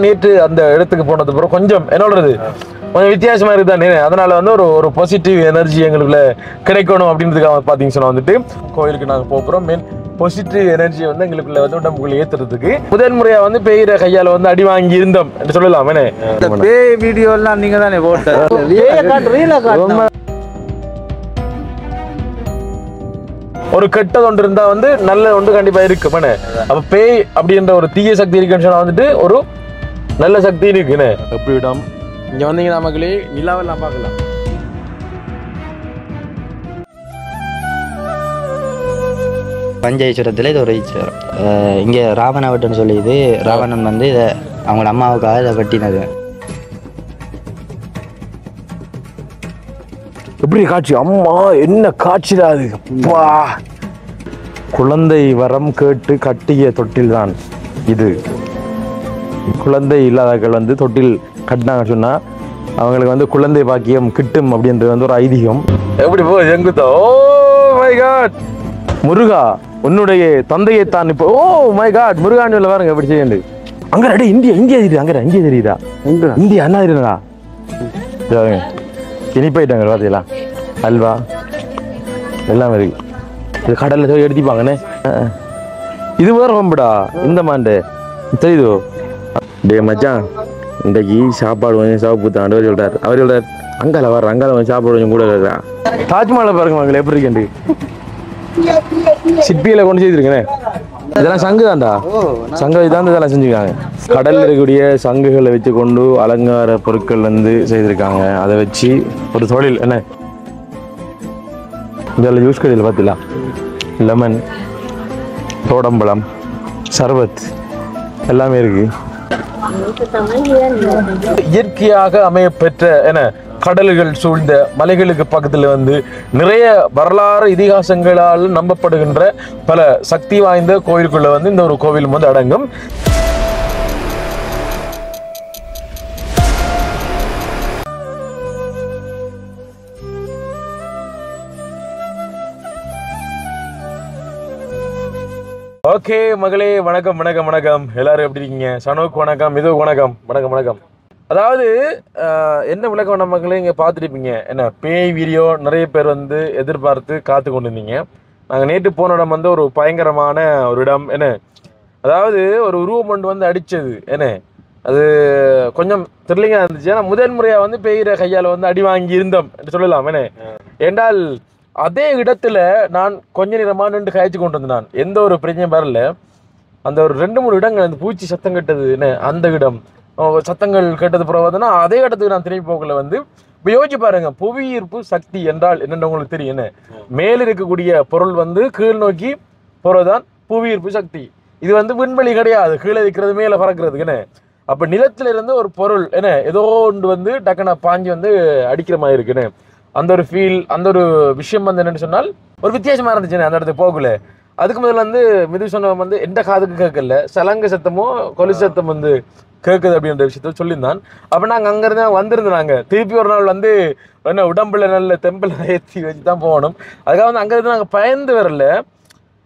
நேற்று அந்த இடத்துக்கு போனது பிறகு கொஞ்சம் என்னோடது கொஞ்சம் வித்தியாசமா இருக்குதானே, அதனால வந்து ஒரு பாசிட்டிவ் எனர்ஜி எங்களுக்குள்ள கிடைக்கணும் அப்படின்றதுக்காக பாத்தீங்கன்னு சொன்னா வந்துட்டு கோயிலுக்கு நாங்க போறோம். மெயின் பாசிட்டிவ் எனர்ஜி வந்து எங்களுக்குள்ள வந்து உடம்புக்குள்ள ஏத்துறதுக்கு முதல் முறையா வந்து பேயிற கையால வந்து அடி வாங்கி இருந்தோம் என்று சொல்லலாம். பேய் வீடியோ எல்லாம் நீங்க தானே போட்ட ஒரு கெட்டது ஒன்று இருந்தா வந்து நல்ல ஒன்று கண்டிப்பா இருக்கு. அப்ப பேய் அப்படின்ற ஒரு தீய சக்தி இருக்குன்னு சொன்னா வந்துட்டு ஒரு நல்ல சக்தி இருக்குன்னு எப்படி விடம். இங்க வந்தீங்கன்னா மக்களே நிலாவெல்லாம் பார்க்கலாம். பஞ்சேஸ்வரத்தில் இது ஒரு ஈஸ்வரம். இங்கே ராவணவட்டன்னு சொல்லி இது ராவணன் வந்து இதை அவங்களோட அம்மாவுக்காக இதை வெட்டினது. எப்படி காட்சி, அம்மா என்ன காட்சிடா அது. அப்பா, குழந்தை வரம் கேட்டு கட்டிய தொட்டில் தான் இது. குழந்தை இல்லாதவர்கள் வந்து தொட்டில் கட்டினாங்க சொன்னா அவங்களுக்கு வந்து குழந்தை பாக்கியம் கிட்டும் அப்படின்றது வந்து ஒரு ஐதீகம். எப்படி போ செங்குத்தா. ஓ மை காட் முருகா, உன்னுடைய தந்தையை தான் இப்போ. ஓ மை காட் முருகான்னு சொல்ல பாருங்க எப்படி செய்யண்டு. அங்க ரெடி இந்தியா இந்தியா தெரியுது. அங்க இங்கே தெரியுதா இந்தியா அண்ணா தெரியுதா. இனிப்பாயிட்டாங்க பார்த்தீங்களா, அல்வா எல்லாம் இருக்கு. இது கடல்ல போய் எடுத்திப்பாங்கண்ணே. இது வேற ரொம்படா இந்த மாண்டு தெரியுதோ. டே மச்சான், இன்றைக்கு சாப்பாடு கொஞ்சம் சாப்பிட்டு தான் சொல்றாரு. அவர் சொல்றாரு அங்கால வர அங்கால கொஞ்சம் சாப்பாடு கொஞ்சம் கூட இருக்கா. தாஜ்மஹாலை பாருங்க மகளே எப்படி இருக்கேன். சிப்பியில கொண்டு செய்திருக்கேன். இதெல்லாம் சங்கு தான்டா, சங்கு தான் இதெல்லாம் செஞ்சுருக்காங்க. கடல்ல இருக்கக்கூடிய சங்குகளை வச்சு கொண்டு அலங்கார பொருட்கள் வந்து செய்திருக்காங்க. அதை வச்சு ஒரு தொழில் என்ன இதில் ஜூஸ் கடையில் பார்த்தீங்களா, லெமன், தோடம்பழம், சர்பத் எல்லாமே இருக்கு. இயற்கையாக அமையப்பெற்ற என கடல்கள் சூழ்ந்த மலைகளுக்கு பக்கத்துல வந்து நிறைய வரலாறு இதிகாசங்களால் நம்பப்படுகின்ற பல சக்தி வாய்ந்த கோயிலுக்குள்ள வந்து இந்த ஒரு கோவில் வந்து அடங்கும். ஓகே மகளே, வணக்கம் வணக்கம் வணக்கம். எல்லாரும் எப்படி இருக்கீங்க? சனோக்கு வணக்கம், மிதுக்கு வணக்கம், வணக்கம் வணக்கம். அதாவது என்ன விளக்கம் மக்களே இங்கே பார்த்துருப்பீங்க. என்ன பேய் வீடியோ நிறைய பேர் வந்து எதிர்பார்த்து காத்து கொண்டு இருந்தீங்க. நாங்கள் நேற்று போன இடம் வந்து ஒரு பயங்கரமான ஒரு இடம். என்ன அதாவது ஒரு உருவம் ஒன்று வந்து அடித்தது. என்ன அது கொஞ்சம் த்ரில்லிங்காக இருந்துச்சு. ஏன்னா முதல் முறையாக வந்து பேயிற கையால் வந்து அடி வாங்கி இருந்தோம் என்று சொல்லலாம். என்ன என்றால் அதே இடத்துல நான் கொஞ்ச நேரமாக நின்று காய்ச்சி கொண்டு வந்தேன். நான் எந்த ஒரு பிரச்சனையும் வரல. அந்த ஒரு 2-3 இடங்கள் அந்த பூச்சி சத்தம் கெட்டது என்ன அந்த இடம் சத்தங்கள் கேட்டது பிறகுனா அதே இடத்துக்கு நான் திரும்பி போகல. வந்து யோசிச்சு பாருங்க, புவியீர்ப்பு சக்தி என்றால் என்னென்னு உங்களுக்கு தெரியும். என்ன மேல் இருக்கக்கூடிய பொருள் வந்து கீழ் நோக்கி போறதுதான் புவியீர்ப்பு சக்தி. இது வந்து விண்வெளி கிடையாது, கீழே இருக்கிறது மேலே பறக்கிறதுக்கு. என்ன அப்ப நிலத்துல இருந்து ஒரு பொருள் என்ன ஏதோ ஒன்று வந்து டக்குன பாஞ்சு வந்து அடிக்கிற மாதிரி இருக்குன்னு அந்த ஒரு ஃபீல், அந்த ஒரு விஷயம் வந்து என்னன்னு சொன்னால் ஒரு வித்தியாசமா இருந்துச்சுன்னு அந்த இடத்துக்கு போகல. அதுக்கு முதல்ல வந்து மிது சொன்ன வந்து எந்த காதுக்கு கேட்கல, சலங்க சத்தமோ கொலு சத்தம் வந்து கேட்குது அப்படின்ற விஷயத்த சொல்லியிருந்தான். அப்போ நாங்கள் அங்கேருந்து வந்திருந்தாங்க. திருப்பி ஒரு நாள் வந்து என்ன உடம்புல நல்ல தெம்பில் ஏற்றி வச்சு தான் போகணும். அதுக்காக வந்து அங்கேருந்து நாங்கள் பயந்து வரல.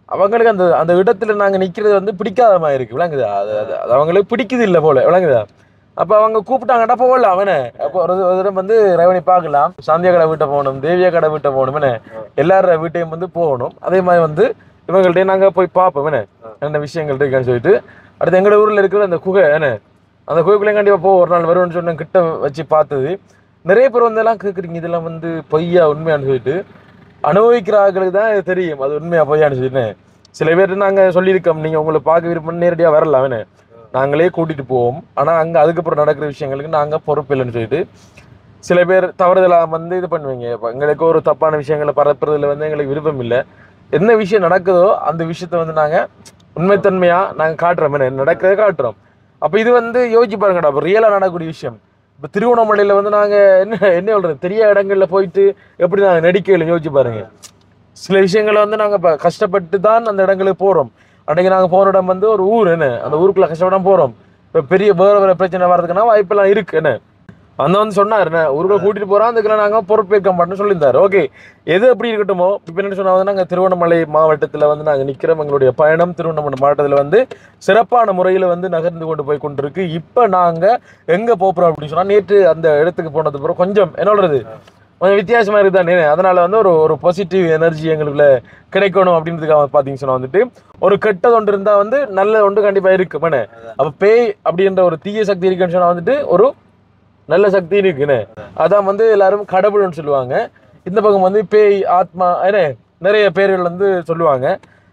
அவங்களுக்கு அந்த அந்த இடத்துல நாங்கள் நிற்கிறது வந்து பிடிக்காத மாதிரி இருக்கு, விளங்குதா? அது அவங்களுக்கு பிடிக்குது இல்லை போல, விளங்குதா? அப்போ அவங்க கூப்பிட்டாங்கடா போகல அவனை. அப்போ ஒரு தடவை வந்து ரவணி பார்க்கலாம், சாந்தியா கடை வீட்டை போகணும், தேவியா கடை வீட்டை போகணும், என்ன எல்லார வீட்டையும் வந்து போகணும். அதே மாதிரி வந்து இவங்கள்ட்டையும் நாங்கள் போய் பார்ப்போம் என்ன என்ன விஷயங்கள் இருக்குன்னு சொல்லிட்டு. அடுத்து எங்களோட ஊரில் இருக்கிற அந்த குகை என்ன அந்த கோயிலுக்குள்ளே கண்டிப்பாக போ ஒரு நாள் வருவேன்னு சொன்ன கிட்ட வச்சு பார்த்தது. நிறைய பேர் வந்து எல்லாம் கேட்குறீங்க இதெல்லாம் வந்து பொய்யா உண்மையானு சொல்லிட்டு. அனுபவிக்கிறார்களுக்கு தான் இது தெரியும் அது உண்மையா பொய்யான்னு சொல்லிட்டு. சில பேர் நாங்கள் சொல்லியிருக்கோம், நீங்கள் உங்களை பார்க்க விருப்பம் நேரடியாக வரலாம் என்ன நாங்களே கூட்டிகிட்டு போவோம். ஆனால் அங்கே அதுக்கப்புறம் நடக்கிற விஷயங்களுக்கு நாங்கள் பொறுப்பு இல்லைன்னு சொல்லிட்டு சில பேர் தவறுதலாக வந்து இது பண்ணுவீங்க. இப்போ எங்களுக்கு ஒரு தப்பான விஷயங்களை பரப்புறதுல வந்து எங்களுக்கு விருப்பம் இல்லை. என்ன விஷயம் நடக்குதோ அந்த விஷயத்த வந்து நாங்கள் உண்மைத்தன்மையாக நாங்கள் காட்டுறோம், என்ன நடக்கிறத காட்டுறோம். அப்போ இது வந்து யோசிச்சு பாருங்கடா, இப்போ ரியலாக நடக்கக்கூடிய விஷயம். இப்போ திருவண்ணாமலையில் வந்து நாங்கள் என்ன சொல்கிறது தெரியாத இடங்களில் போயிட்டு எப்படி நாங்கள் நடிக்கையில் யோசிச்சு பாருங்க. சில விஷயங்களை வந்து நாங்கள் இப்போ கஷ்டப்பட்டு தான் அந்த இடங்களுக்கு போகிறோம். அன்றைக்கு நாங்கள் போகிற இடம் வந்து ஒரு ஊர். என்ன அந்த ஊருக்குள்ளே கஷ்டப்படாமல் போகிறோம். இப்போ பெரிய வேறு பிரச்சனை வர்றதுக்குன்னா வாய்ப்பெல்லாம் இருக்குது. என்ன அந்த வந்து சொன்னார் ஊருக்குள்ள கூட்டிட்டு போறோம், அதுக்குள்ள நாங்க பொறுப்பேற்க மாட்டோம்னு சொல்லியிருந்தாரு. ஓகே, எது எப்படி இருக்கட்டுமோ. இப்போ என்ன சொன்னா வந்து நாங்க திருவண்ணாமலை மாவட்டத்துல வந்து நாங்க நிக்கிறோம். எங்களுடைய பயணம் திருவண்ணாமலை மாவட்டத்துல வந்து சிறப்பான முறையில வந்து நகர்ந்து கொண்டு போய் கொண்டிருக்கு. இப்ப நாங்க எங்க போறோம் அப்படின்னு சொன்னா, நேற்று அந்த இடத்துக்கு போனது பிறகு கொஞ்சம் என்னோடது கொஞ்சம் வித்தியாசமா இருக்குதானே, அதனால வந்து ஒரு ஒரு பாசிட்டிவ் எனர்ஜி எங்களுக்குள்ள கிடைக்கணும் அப்படின்றதுக்காக பாத்தீங்கன்னு சொன்னா வந்துட்டு ஒரு கெட்டது ஒன்று இருந்தா வந்து நல்ல ஒன்று கண்டிப்பா இருக்கு. அப்ப பேய் அப்படின்ற ஒரு தீய சக்தி இருக்குன்னு சொன்னா வந்துட்டு ஒரு நல்ல சக்தி இருக்குன்னு அதான் வந்து எல்லாரும் கடவுள்னு சொல்லுவாங்க. இந்த பக்கம் வந்து பேய் ஆத்மா என்ன நிறைய பேர்கள் வந்து சொல்லுவாங்க.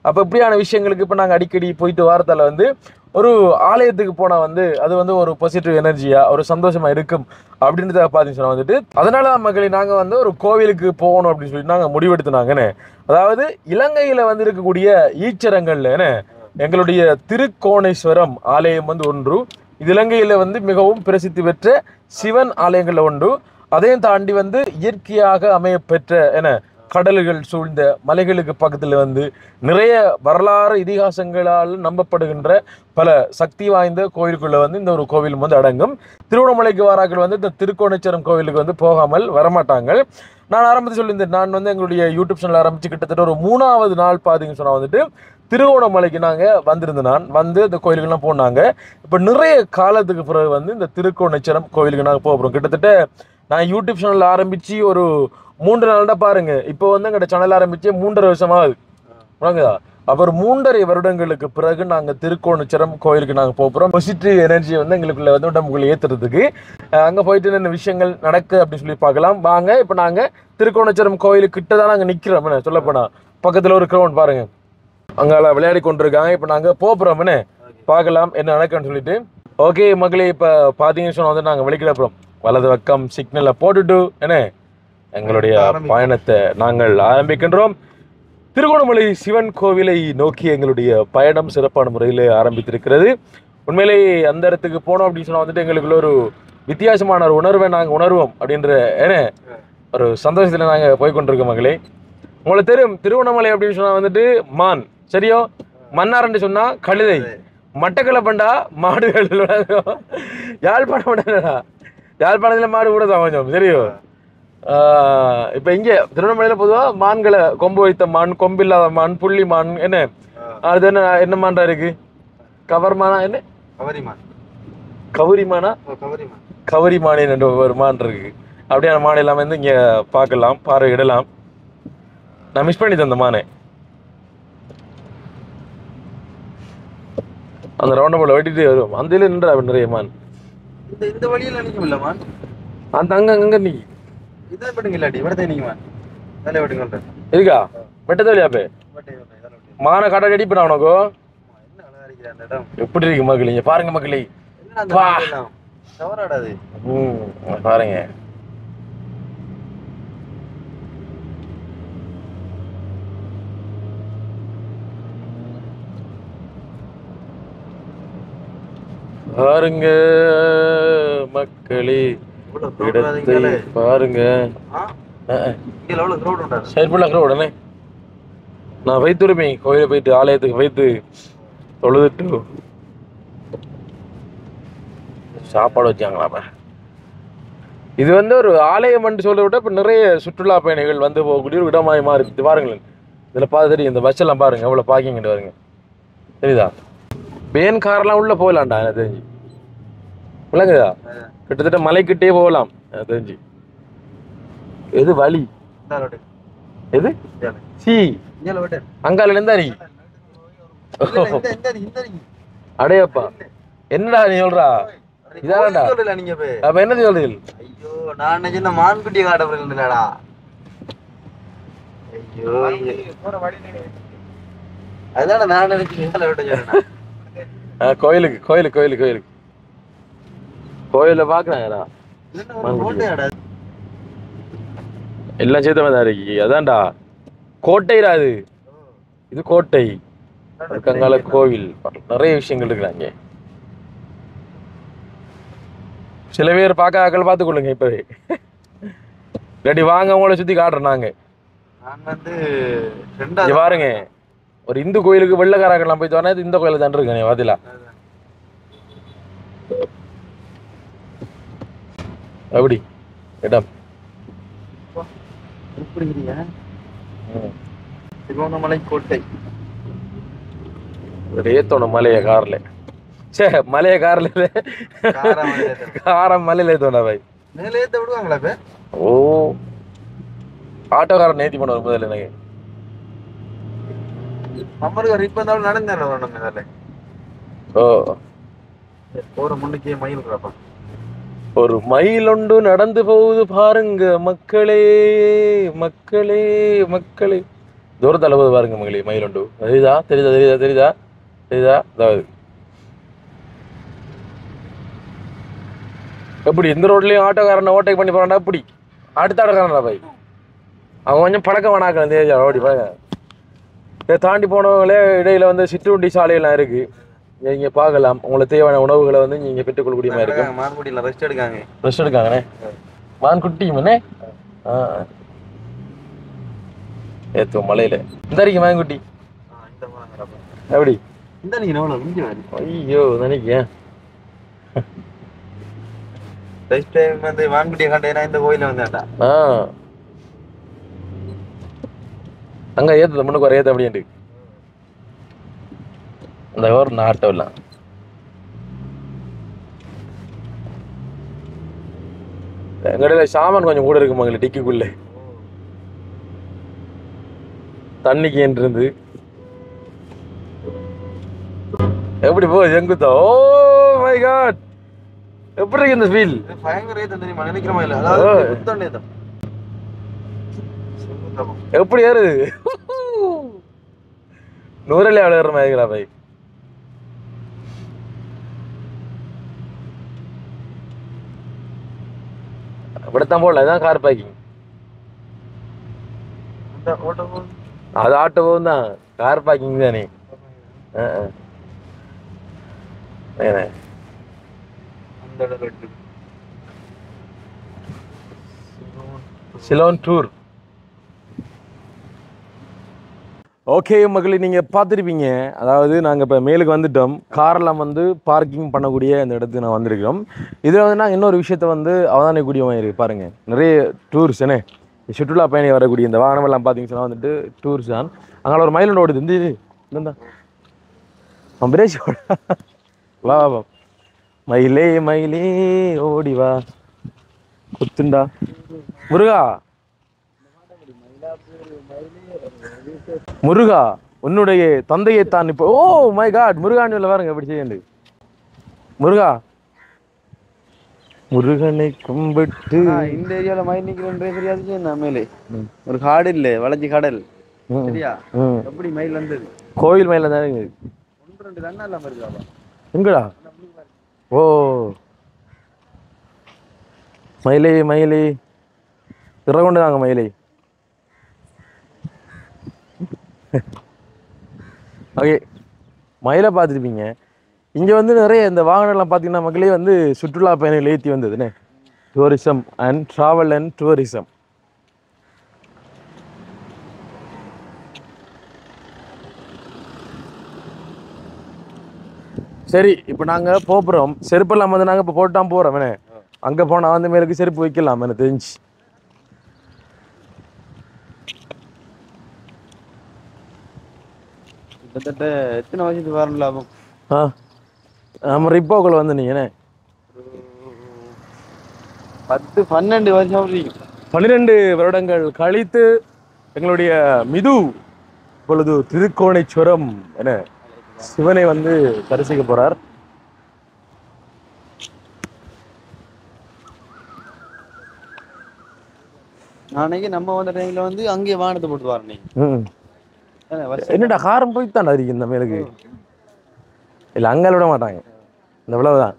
அப்ப இப்படியான விஷயங்களுக்கு இப்ப நாங்க அடிக்கடி போயிட்டு வாரத்தால வந்து ஒரு ஆலயத்துக்கு போனா வந்து அது வந்து ஒரு பாசிட்டிவ் எனர்ஜியா ஒரு சந்தோஷமா இருக்கும் அப்படின்றத பாத்தீங்கன்னா வந்துட்டு அதனால மக்களை நாங்க வந்து ஒரு கோவிலுக்கு போகணும் அப்படின்னு சொல்லி நாங்க முடிவெடுத்தினாங்கன்னு. அதாவது இலங்கையில வந்து இருக்கக்கூடிய ஈச்சரங்கள்ல எங்களுடைய திருக்கோணேஸ்வரம் ஆலயம் வந்து ஒன்று. இது இலங்கையில வந்து மிகவும் பிரசித்தி பெற்ற சிவன் ஆலயங்கள்ல ஒன்று. அதையும் தாண்டி வந்து இயற்கையாக அமைய பெற்ற கடல்கள் சூழ்ந்த மலைகளுக்கு பக்கத்துல வந்து நிறைய வரலாறு இதிகாசங்களால் நம்பப்படுகின்ற பல சக்தி வாய்ந்த கோயிலுக்குள்ள வந்து இந்த ஒரு கோவில் வந்து அடங்கும். திருவண்ணாமலைக்கு வாராக்கள் வந்து இந்த திருக்கோணேஸ்வரம் கோவிலுக்கு வந்து போகாமல் வரமாட்டாங்க. நான் ஆரம்பத்தில் சொல்லியிருந்தேன், நான் வந்து எங்களுடைய யூடியூப் சேனல் ஆரம்பிச்சு கிட்டத்தட்ட ஒரு 3வது நாள் பாத்தீங்கன்னு சொன்னா வந்துட்டு திருவோணமலைக்கு நாங்க வந்திருந்தேன். நான் வந்து இந்த கோயிலுக்கெல்லாம் போனாங்க. இப்ப நிறைய காலத்துக்கு பிறகு வந்து இந்த திருக்கோணேஸ்வரம் கோவிலுக்கு நாங்க போகிறோம். கிட்டத்தட்ட நான் யூடியூப் சேனல் ஆரம்பிச்சு ஒரு 3 நாள் தான் பாருங்க. இப்போ வந்து எங்கள்ட சேனல் ஆரம்பிச்சு 3.5 வருஷம் ஆகுது. அப்புறம் 3.5 வருடங்களுக்கு பிறகு நாங்க திருக்கோணேஸ்வரம் கோயிலுக்கு நாங்க போகிறோம். பாசிட்டிவ் எனர்ஜி வந்து எங்களுக்குள்ள வந்து உடம்புக்குள்ள ஏத்துறதுக்கு அங்க போயிட்டு என்ன விஷயங்கள் நடக்கு அப்படின்னு சொல்லி பார்க்கலாம் வாங்க. இப்ப நாங்க திருக்கோணேஸ்வரம் கோயிலுக்கு கிட்ட தான் நாங்க நிக்கிறோம். சொல்லப்போனா பக்கத்துல ஒரு கிரவுண்ட் பாருங்க, அங்கால விளையாடி கொண்டிருக்காங்க. இப்ப நாங்க போறோம்னு பார்க்கலாம் என்ன நடக்குன்னு சொல்லிட்டு. ஓகே மக்களே, இப்ப பாத்தீங்கன்னு சொன்னா வந்து நாங்க வெளிக்கிட போறோம். வலது பக்கம் சிக்னலை போட்டுட்டு எங்களுடைய பயணத்தை நாங்கள் ஆரம்பிக்கின்றோம். திருகோணமலை சிவன் கோவிலை நோக்கி எங்களுடைய பயணம் சிறப்பான முறையில் ஆரம்பித்திருக்கிறது. உண்மையிலே அந்த இடத்துக்கு போனோம் அப்படின்னு சொன்னா வந்துட்டு எங்களுக்குள்ள ஒரு வித்தியாசமான ஒரு உணர்வை நாங்கள் உணர்வோம் அப்படின்ற ஒரு சந்தோஷத்துல நாங்க போய்கொண்டிருக்கோம் மகளே. உங்களுக்கு தெரியும் திருவண்ணாமலை அப்படின்னு சொன்னா வந்துட்டு மான் சரியோ, மன்னார்ன்னு சொன்னா கழுதை, மட்டக்களப்பண்டா மாடுகள், யாழ்ப்பாணம் யாழ்ப்பாணத்துல மாடு கூட தான் கொஞ்சம் சரியோ. இப்ப இங்க திருவண்ணாமலையில பொதுவா மான்களை கொம்பு வைத்த மான், கொம்பு இல்லாத மான், புள்ளி மான், அது என்ன மான்டா இருக்கு, கவர்மானா என்ன கவுரிமானா கவரிமானே என்ற ஒரு மான் இருக்கு. அப்படியான மான் எல்லாம் வந்து இங்க பார்க்கலாம், பார்வையிடலாம். நான் மிஸ் பண்ணி தந்த மானே அந்த ரவுண்ட போல வெட்டிட்டு வரும். அந்த இதுல நின்றா நிறைய மான். இந்த வழியில நிக்கும்ல மான், அந்த அங்க நீ இதை படுங்க இல்லாட்டி இவரதே நீங்க மான் வேலை விடுங்க இருக்கா வெட்டத வழியா பே மான கடை ரெடி பண்ண உனக்கு எப்படி இருக்கு மக்கள், இங்க பாருங்க மக்களே, பாருங்க. பாருங்க மக்களே, இடத்தை பாருங்க. உடனே நான் வைத்துரிமை கோயிலை போயிட்டு ஆலயத்துக்கு வைத்து தொழுதுட்டு சாப்பாடு வச்சாங்களாம. இது வந்து ஒரு ஆலயம் என்று சொல்ல விட இப்ப நிறைய சுற்றுலா பயணிகள் வந்து போகக்கூடிய ஒரு இடமாய் மாறி பாருங்களேன். இதுல பார்த்து இந்த பஸ் எல்லாம் பாருங்க எவ்வளவு பாக்கிங் பாருங்க, தெரியுதா? பேன் காரெல்லாம் உள்ள போகலாம்டா எனக்கு தெரிஞ்சு, விளங்குதா? கிட்டத்தட்ட மலைக்கிட்டே போகலாம் எனக்கு தெரிஞ்சு. எது வழி, எது சி அங்கால இருந்தா நீ அடையப்பா என்னடா நீ சொல்றா, இதாடா அப்ப என்ன சொல்றீங்க? ஐயோ நான் சின்ன மான்குட்டி காட்டப்படா. ஐயோ அதான் நான் நினைச்சேன் கோயிலுக்கு கோயிலுக்கு கோயிலுக்கு கோயிலுக்கு கோயில பாக்குறாங்கடா, எல்லாம் சேர்த்த மாதிரி இருக்கு. அதான்டா கோட்டைடா, அது இது கோட்டை, கங்கால கோவில், நிறைய விஷயங்கள் இருக்கிறாங்க. சில பேர் பார்க்க ஆக்கள் பார்த்து கொள்ளுங்க இப்பவே. ரெடி வாங்க உங்களை சுத்தி காட்டுறோம் நாங்க. பாருங்க ஒரு இந்து கோயிலுக்கு வெள்ளக்காரங்கெல்லாம் போய் தோணா இந்த கோயில தான் இருக்கேன் வாத்திலா. எப்படி இடம் எப்படிங்கிறியா திருவண்ணாமலை கோட்டை ஏத்தோன மலைய கார்ல சே மலைய கார்ல காரம் மலையில ஏத்தோனா பாய் மேலே ஏத்த விடுவாங்களா இப்ப ஓ ஆட்டோக்காரன் நேத்தி பண்ணுவார் முதல்ல எனக்கு அம்மருக்கு இப்ப இருந்தாலும் நடந்தேன் நம்ம இதில் ஓ போற முன்னுக்கே மயில் இருக்கிறப்பா ஒரு மயில் ஒன்று நடந்து போகுது பாருங்க மக்களே மக்களே மக்களே தூரத்தில் போகுது பாருங்க மக்களே மயில் ஒன்று தெரியுதா தெரியுதா தெரியுதா தெரியுதா தெரியுதா அதாவது எப்படி இந்த ரோட்லயும் ஆட்டோக்காரனை ஓட்டை பண்ணி போறான்டா எப்படி அடுத்த ஆட்டோக்காரனா பாய் அவன் கொஞ்சம் பழக்கம் வேணாக்க இந்த ஏரியா ஓடி பாருங்க இதை தாண்டி போனவங்களே இடையில வந்து சிற்றுண்டி சாலையெல்லாம் இருக்கு நீங்க பார்க்கலாம் உங்களுக்கு தேவையான உணவுகளை வந்து நீங்க பெற்றுக்கொள்ளக்கூடிய மாதிரி இருக்கு மான்குடியில் ரெஸ்ட் எடுக்காங்க ரெஸ்ட் எடுக்காங்கண்ணே மான்குட்டி மண்ணே ஏத்துவோம் மலையில இந்த அடிக்கு மான்குட்டி இந்த மாங்கிறப்ப எப்படி இந்த நீங்க எவ்வளோ இங்கே வேறு ஐயோ நினைக்கேன் ஃபர்ஸ்ட் டைம் வந்து மான்குட்டியை கண்டேன்னா இந்த கோயில வந்தேன்டா அங்க ஏத்து முன்னுக்கு ஒரு ஏத்து அப்படின்ட்டு அந்த ஒரு நாட்டம் இல்லை எங்கடையில சாமான் கொஞ்சம் கூட இருக்கு மகளே டிக்கிக்குள்ள தண்ணிக்கு இருந்து எப்படி போ செங்குத்தா ஓ மை காட் எப்படி இருக்கு இந்த ஃபீல் பயங்கர ஏத்தம் தெரியுமா நினைக்கிற மாதிரி இல்லை அதாவது புத்தண்டே தான் எப்படி ஏறுது நூறில் எவ்வளோ ஏறுற மாதிரி பை அப்படித்தான் போடல அதுதான் கார் பார்க்கிங் அது ஆட்டோவும் தான் கார் பார்க்கிங் தானே சிலோன் டூர் ஓகே மகளே நீங்கள் பார்த்துருப்பீங்க அதாவது நாங்கள் இப்போ மேலுக்கு வந்துட்டோம் காரெல்லாம் வந்து பார்க்கிங் பண்ணக்கூடிய இந்த இடத்துக்கு நான் வந்திருக்கிறோம் இதில் வந்து நாங்கள் இன்னொரு விஷயத்த வந்து அவதானிக்கக்கூடியமாக இருக்குது பாருங்கள் நிறைய டூர்ஸ் என்ன சுற்றுலா பயணி வரக்கூடிய இந்த வாகனமெல்லாம் பார்த்தீங்கன்னு சொன்னால் வந்துட்டு டூர்ஸ் தான் அங்கே ஒரு மயில் ஓடுது இந்த இது இந்த பிரேஷ் வா வா மயிலே மயிலே ஓடி வா குத்துண்டா முருகா முருகா உன்னுடைய தந்தையை தான் இப்போ ஓ மை காட் முருகான்னு பாருங்க எப்படி செய்யண்டு முருகா முருகனை கும்பிட்டு இந்த ஏரியால மயில் நிக்கிறோன்றே தெரியாது நம்மளே ஒரு காடு இல்ல வளைஞ்சி கடல் சரியா எப்படி மயில் வந்தது கோயில் மயில தான் இருக்கு ஒன்று ரெண்டு தானே இல்லாம இருக்காப்பா எங்கடா ஓ மயிலே மயிலே திறகொண்டு தாங்க மயிலே ஓகே மயிலை பார்த்துருப்பீங்க இங்கே வந்து நிறைய இந்த வாகனம்லாம் பார்த்தீங்கன்னா மக்களே வந்து சுற்றுலா பயணிகள் ஏற்றி வந்ததுன்னு tourism and travel and tourism சரி இப்போ நாங்கள் போகிறோம் செருப்பெல்லாம் வந்து நாங்கள் இப்போ போட்டான் போகிறோம் என்ன அங்கே போனால் வந்து மேலுக்கு செருப்பு வைக்கலாம் எனக்கு தெரிஞ்சு கிட்டத்தட்ட எத்தனை வருஷத்துக்கு வரும் லாபம் நம்ம ரிப்போக்குள்ள வந்து நீங்கண்ணே 10-12 வருஷம் 12 வருடங்கள் கழித்து எங்களுடைய மிது இப்பொழுது திருக்கோணேஸ்வரம் என சிவனை வந்து தரிசிக்க போறார் நாளைக்கு நம்ம வந்த டைம்ல வந்து அங்கே வாகனத்தை போட்டு வரேன் என்னடா காரம் போய் தாண்டா இருக்கு இந்த மேலுக்கு இல்லை அங்கே விட மாட்டாங்க இந்த இவ்வளவுதான்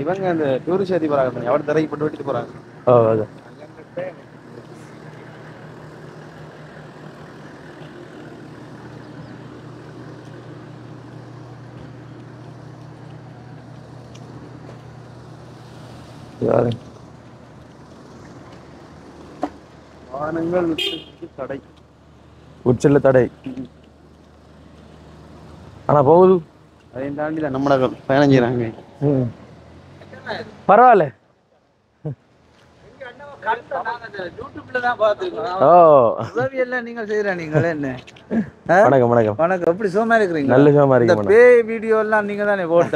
இவங்க அந்த டூரிஸ்ட் ஏற்றி போறாங்க எவ்வளோ தரைக்கு போட்டு வெட்டிட்டு போறாங்க அது வாகனங்கள் தடை உச்சல்ல தடை ஆனா போகுது அதையும் தாண்டி தான் நம்மள பயணம் செய்யறாங்க பரவாயில்ல. ஓ உதவி எல்லாம் நீங்க செய்யற நீங்களே என்ன? வணக்கம் வணக்கம். வணக்கம். எப்படி சும்மா இருக்கிறீங்க? நல்ல சும்மா இந்த இருக்கீங்க. பேய் வீடியோ எல்லாம் நீங்க தானே போட்ட?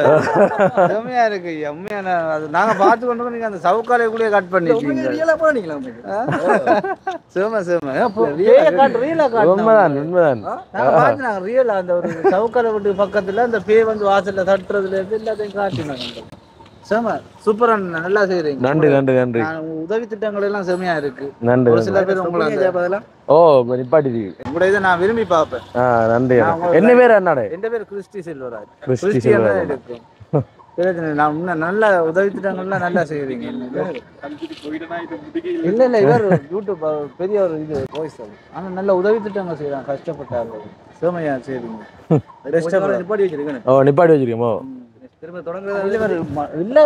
செம்மையா இருக்கு. உண்மையான அது நாங்க பார்த்து கொண்டு நீங்க அந்த சவுக்காலை கூட கட் பண்ணிட்டீங்க. சும்மா சும்மா உண்மைதான் உண்மைதான். நாங்க பார்த்து நாங்க ரியலா அந்த ஒரு சவுக்காலை வீட்டு பக்கத்துல அந்த பேய் வந்து வாசல்ல தட்டுறதுல இருந்து எல்லாத்தையும் காட்டினாங்க. செம சூப்பரா நல்லா செய்றீங்க. நன்றி நன்றி நன்றி. உதவி திட்டங்கள் எல்லாம் செமையா இருக்கு. நன்றி. ஒரு சில பேர் உங்களை ஓ நிப்பாட்டி உங்களோட இதை நான் விரும்பி பார்ப்பேன். நன்றி. என்ன பேர் அண்ணாடே? என் பேர் கிறிஸ்டி செல்வராஜ். கிறிஸ்டி செல்வராஜ். நான் இன்னும் நல்ல உதவி திட்டங்கள்லாம் நல்லா செய்வீங்க. இல்ல இல்ல இவர் யூடியூப் பெரிய ஒரு இது வாய்ஸ். ஆனா நல்ல உதவி திட்டங்கள் செய்யறாங்க. கஷ்டப்பட்டாங்க. செமையா செய்வீங்க. நிப்பாட்டி வச்சிருக்கேன். ஓ நிப்பாட்டி வச்சிருக்கோமோ? திரும்ப தொடங்குறது இல்ல இல்ல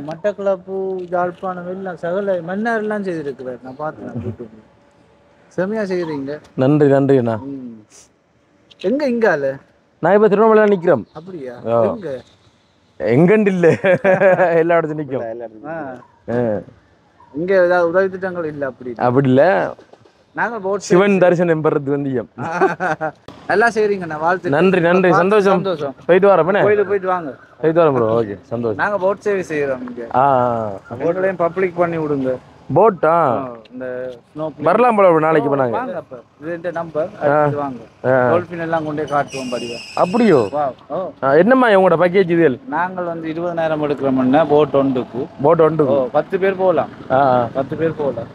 மட்டக்களப்பு யாழ்ப்பாணம் எல்லாம் சகல மன்னர் எல்லாம் செய்திருக்கிறார். நான் பார்த்தேன் யூடியூப்ல. செமையா செய்யறீங்க. நன்றி நன்றி அண்ணா. எங்க இங்கால நான் இப்ப திருவண்ணாமலையில நிக்கிறோம். அப்படியா? எங்க எங்கண்டு இல்ல எல்லா இடத்துலயும் நிக்கும். இங்க ஏதாவது உதவி திட்டங்கள் இல்ல? அப்படி இல்ல. நாங்க போட் சிவன் தரிசனம் பெறது வந்தியம். நல்லா செய்றீங்கண்ணா. வாழ்த்து. நன்றி நன்றி. சந்தோஷம் சந்தோஷம். போயிட்டு வரோம். போயிட்டு வாங்க. போயிட்டு வரோம் ப்ரோ. ஓகே சந்தோஷம். நாங்க போட் சேவை செய்யறோம் இங்க. போட்லயும் பப்ளிக் பண்ணி விடுங்க. போட்டா இந்த ஸ்னோ வரலாம் போல நாளைக்கு பண்ணாங்க. வாங்க அப்ப. இது இந்த நம்பர் எடுத்து வாங்க. டால்பின் எல்லாம் கொண்டே காட்டுவோம் படிவா. அப்படியோ? என்னம்மா உங்களோட பேக்கேஜ் இது? நாங்கள் வந்து 20,000 எடுக்கிறோம்னா போட் ஒன்றுக்கு. போட் ஒன்று 10 பேர் போகலாம். 10 பேர் போகலாம்.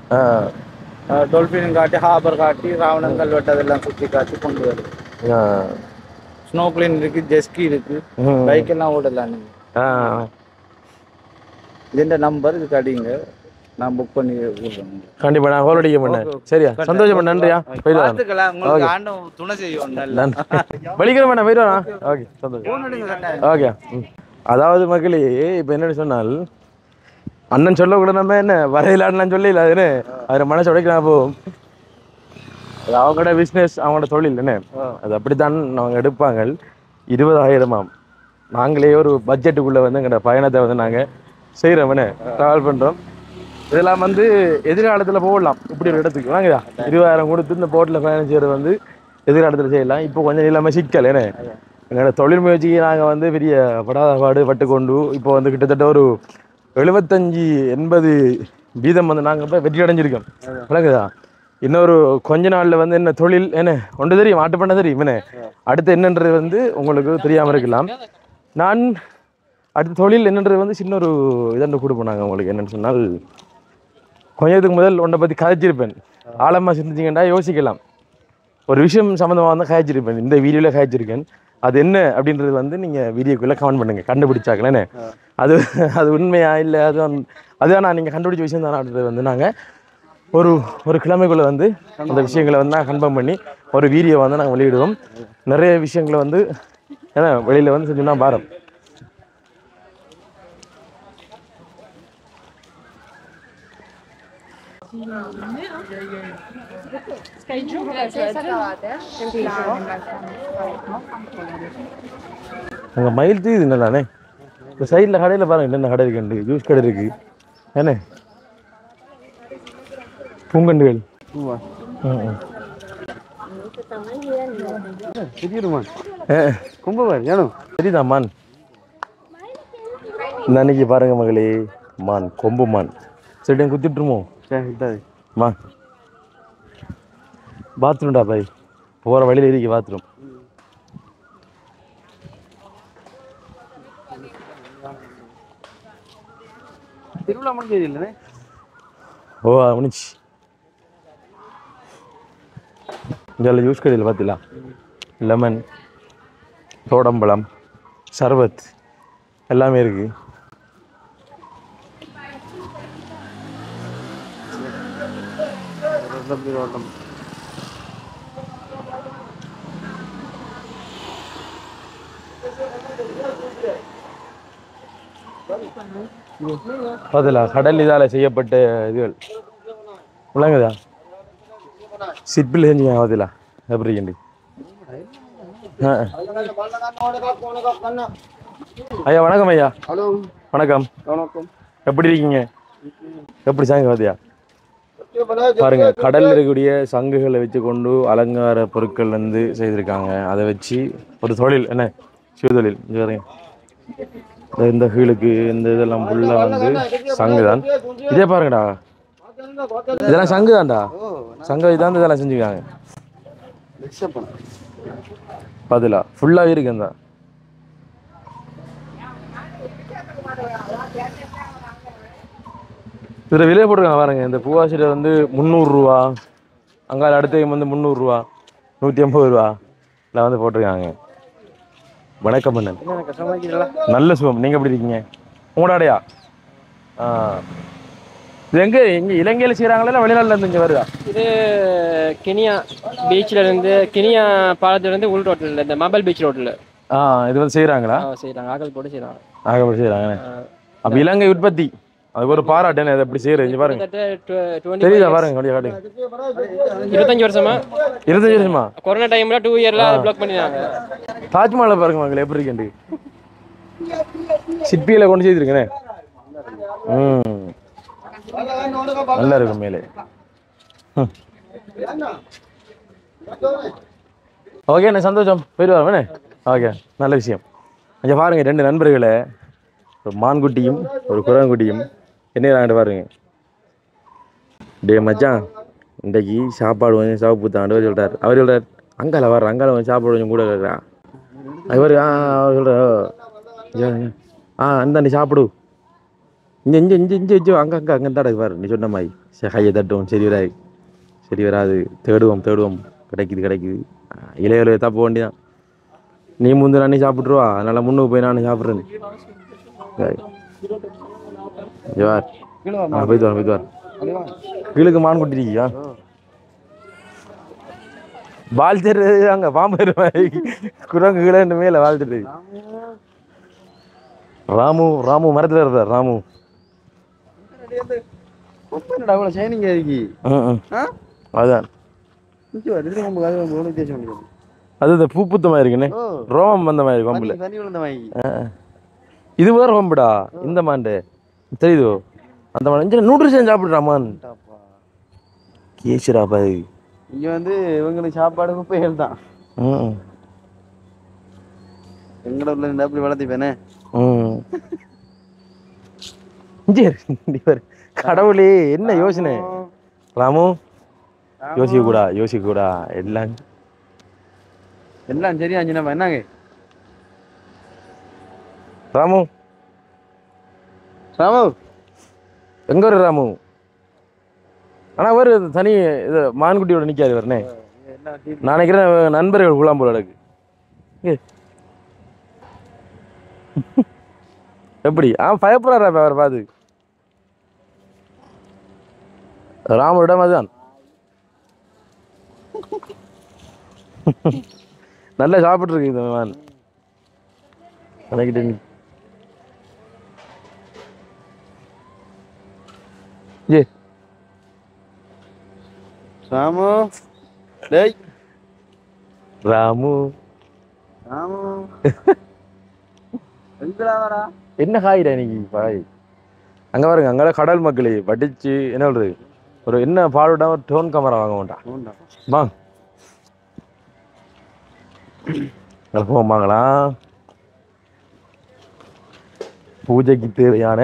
டால்பின் காட்டி ஹார்பர் காட்டி ராவணங்கள் வெட்டதெல்லாம் சுற்றி காட்டி கொண்டு வரும். ஸ்னோ பிளேன் இருக்கு, ஜெஸ்கி இருக்கு, பைக் எல்லாம் ஓடலாம். நீங்க இந்த நம்பர் இதுக்கு அடிங்க. நான் புக் பண்ணி விடுறேன். கண்டிப்பா நான் கால் அடிக்க மாட்டேன். சரியா? சந்தோஷம். நன்றியா. பார்த்துக்கலாம். உங்களுக்கு ஆண்டவன் துணை செய்வோம். வலிக்கிற வேணாம். போயிட்டு வரேன். ஓகே சந்தோஷம். ஓகே. அதாவது மக்களே இப்போ என்னன்னு சொன்னால் அண்ணன் சொல்லக்கூட நம்ம என்ன வரையிலான்னு சொல்லல. அதுன்னு அதில் மனசு உடைக்கலாம். போகும் அவங்களோட பிஸ்னஸ் அவங்களோட தொழில் என்ன அது அப்படித்தான் அவங்க எடுப்பாங்க. 20,000 நாங்களே ஒரு பட்ஜெட்டுக்குள்ளே வந்து எங்களோட பயணத்தை வந்து நாங்கள் செய்கிறோம்னே ட்ராவல் பண்ணுறோம். இதெல்லாம் வந்து எதிர்காலத்தில் போடலாம். இப்படி ஒரு இடத்துக்கு வாங்கதா 20,000 கொடுத்து இந்த போட்டில் பயணம் செய்கிறது வந்து எதிர்காலத்தில் செய்யலாம். இப்போ கொஞ்சம் இல்லாமல் சிக்கல் ஏன்னா எங்களோட தொழில் முயற்சிக்கு நாங்கள் வந்து பெரிய படாத பட்டு கொண்டு இப்போ வந்து கிட்டத்தட்ட ஒரு 75-80% வந்து நாங்கள் இப்போ வெற்றி அடைஞ்சிருக்கோம். விளங்குதா? இன்னொரு கொஞ்ச நாளில் வந்து என்ன தொழில் என்ன ஒன்று தெரியும், மாட்டு பண்ண தெரியும் என்ன அடுத்து என்னன்றது வந்து உங்களுக்கு தெரியாமல் இருக்கலாம். நான் அடுத்த தொழில் என்னன்றது வந்து சின்ன ஒரு இதன்று கொடுப்போம். நாங்கள் உங்களுக்கு என்னென்னு சொன்னால் கொஞ்சத்துக்கு முதல் ஒன்றை பற்றி கதைச்சிருப்பேன். ஆழமாக சிந்திச்சிங்கன்னா யோசிக்கலாம். ஒரு விஷயம் சம்மந்தமாக வந்து கதைச்சிருப்பேன். இந்த வீடியோவில் கதைச்சிருக்கேன். அது என்ன அப்படின்றது வந்து நீங்கள் வீடியோக்குள்ளே கமெண்ட் பண்ணுங்கள். கண்டுபிடிச்சாக்கலன்னு அது அது உண்மையா இல்லை அதுதான் நான் நீங்கள் கண்டுபிடிச்ச விஷயம் தானே வந்து நாங்கள் ஒரு கிழமைக்குள்ளே வந்து அந்த விஷயங்களை வந்து நான் கன்ஃபார்ம் பண்ணி ஒரு வீடியோ வந்து நாங்கள் வெளியிடுவோம். நிறைய விஷயங்களை வந்து ஏன்னா வெளியில் வந்து செஞ்சோம்னா பாரம். அங்கே மயில் தீது என்னடானே இப்போ சைடில் கடையில் பாருங்க என்னென்ன கடை இருக்குண்டு. ஜூஸ் கடை இருக்குது ஏன்னே பூங்கண்டுகள். சரிதான் மான். இந்த அன்னைக்கு பாருங்க மகளே மான் கொம்பு மான் சரிடன் குத்திட்டுருமோ மான். பாத்ரூம்டா பாய் போகிற வழியில் இருக்கு பாத்ரூம். திருவிழா முடிஞ்சது இல்லைண்ணே? ஓ முடிச்சு. இதில் ஜூஸ் கடையில் பார்த்தீங்களா லெமன், தோடம்பழம், சர்பத் எல்லாமே இருக்குது. பார்த்தீங்களா கடல் இதால் செய்யப்பட்ட இதுகள் விளங்குதா? சிப்பில் செஞ்சீங்க பார்த்தீங்களா எப்படி ஐயா வணக்கம் ஐயா. ஹலோ வணக்கம். வணக்கம். எப்படி இருக்கீங்க? எப்படி சாங்க பாத்தியா? பாருங்க, கடல்ல இருக்கக்கூடிய சங்குகளை வச்சு கொண்டு அலங்கார பொருட்கள் வந்து செய்திருக்காங்க. அதை வச்சு ஒரு தொழில், என்ன சிறு தொழில். இந்த கீழுக்கு இந்த இதெல்லாம் ஃபுல்லா வந்து சங்கு தான். இதே பாருங்கடா, இதெல்லாம் சங்கு தான்டா. சங்கு இதான் இதெல்லாம் செஞ்சுக்காங்க. பதிலா ஃபுல்லாவே இருக்கு. இந்த இதில் விலை போட்டிருக்காங்க பாருங்க. இந்த பூவாசியில் வந்து 300 ரூபா, அங்கால அடுத்த வந்து 300 ரூபா, 150 ரூபா எல்லாம் வந்து போட்டிருக்காங்க. வணக்கம் அண்ணன். நல்ல சுகம். நீங்கள் எப்படி இருக்கீங்க? உங்களோடையா? இது எங்கே இங்கே இலங்கையில் செய்கிறாங்களா இல்லை வெளிநாட்டில் இருந்து இங்கே வருதா? இது கெனியா பீச்சில் இருந்து, கெனியா பாலத்துலேருந்து உள் ரோட்டில், இந்த மாபல் பீச் ரோட்டில் இது வந்து செய்கிறாங்களா? செய்கிறாங்க. ஆகல் போட்டு செய்கிறாங்க. ஆகல் போட்டு செய்கிறாங்க. அப்போ இலங்கை உற்பத்தி அதுக்கு ஒரு பாராட்டு. என்ன இதை எப்படி செய்யறது பாருங்க. தெரியுதா பாருங்க, அப்படியே காட்டுங்க. 25 வருஷமா? 25 வருஷமா? கொரோனா டைம்ல 2 இயர்ல பிளாக் பண்ணினாங்க. தாஜ்மஹாலை பாருங்க மகளே, எப்படி இருக்கு. சிற்பியில கொண்டு செய்திருக்கேன். நல்லா இருக்கும் மேலே. ஓகே, என்ன சந்தோஷம். போயிட்டு வரவேனே. ஓகே, நல்ல விஷயம். அங்கே பாருங்க, 2 நண்பர்களை, ஒரு மான்குட்டியும் ஒரு குரங்குட்டியும் என்ன பாருங்க. டே மச்சான், இன்றைக்கு சாப்பாடு கொஞ்சம் சாப்பிட்டு தாண்டு சொல்கிறார். அவர் சொல்கிறார், அங்கால வர்ற அங்கால கொஞ்சம் சாப்பாடு கொஞ்சம் கூட இருக்கிறா. அவர் அவர் சொல்கிறார், அந்தாண்டி சாப்பிடு, இங்கே இங்கே இங்கே இங்கே வச்சோ, அங்கே அங்கே அங்கே தான் பாரு. நீ சொன்ன மாதிரி கையை தட்டுவோம். சரி வராது, சரி வராது. தேடுவோம் தேடுவோம். கிடைக்குது. இலையில தப்ப வேண்டிதான். நீ முந்து நானே சாப்பிட்ருவா, அதனால் முன்னுக்கு போய் நானே சாப்பிட்றேன்னு. ஜவார் போய்த்து வார். கீழுக்கு மான் குட்டிருக்கியா? வாழ்த்துறது அங்க பாம்பு குரங்கு கீழே மேல வாழ்த்துட்டு. ராமு மரத்துல இருந்தார். ராமு அதான் அது இந்த பூப்புத்த மாதிரி இருக்குண்ணே. ரோமம் வந்த மாதிரி கொம்புல. இது வேற கொம்புடா. இந்த மாண்டு தெரியுதோ? அந்த மாதிரி நூட்ரிஷன் சாப்பிடுறாமான் கேசுரா பாரு. இங்க வந்து இவங்களுக்கு சாப்பாடு குப்பைகள் தான். எங்கட ஊர்ல இருந்து அப்படி வளர்த்திப்பேனே. கடவுளே, என்ன யோசனை ராமு? யோசிக்க கூடா. எல்லாம் சரியா நம்ம என்னங்க ராமு எங்க ஒரு ராமு? ஆனா ஒரு தனி இது மான்குட்டியோட நிக்காது வரனே. நான் நினைக்கிறேன் நண்பர்கள் குழாம் போல இருக்கு. எப்படி பயப்படுறாரா அவர் பாது? ராமரிடம் அதுதான். நல்லா சாப்பிட்டு இருக்கு இந்த மான். நினைக்கிட்டு ராமு, டேய் ராமு எங்கடா வரா? என்ன காயிடா இன்னைக்கு பாய்? அங்க பாருங்க, அங்கெல்லாம் கடல் மக்களே வடிச்சு என்ன சொல்றது, ஒரு என்ன பாடுடா, ஒரு டோன் கேமரா வாங்க மாட்டான். வாங்க போமாங்களாம். பூஜைக்கு தேவையான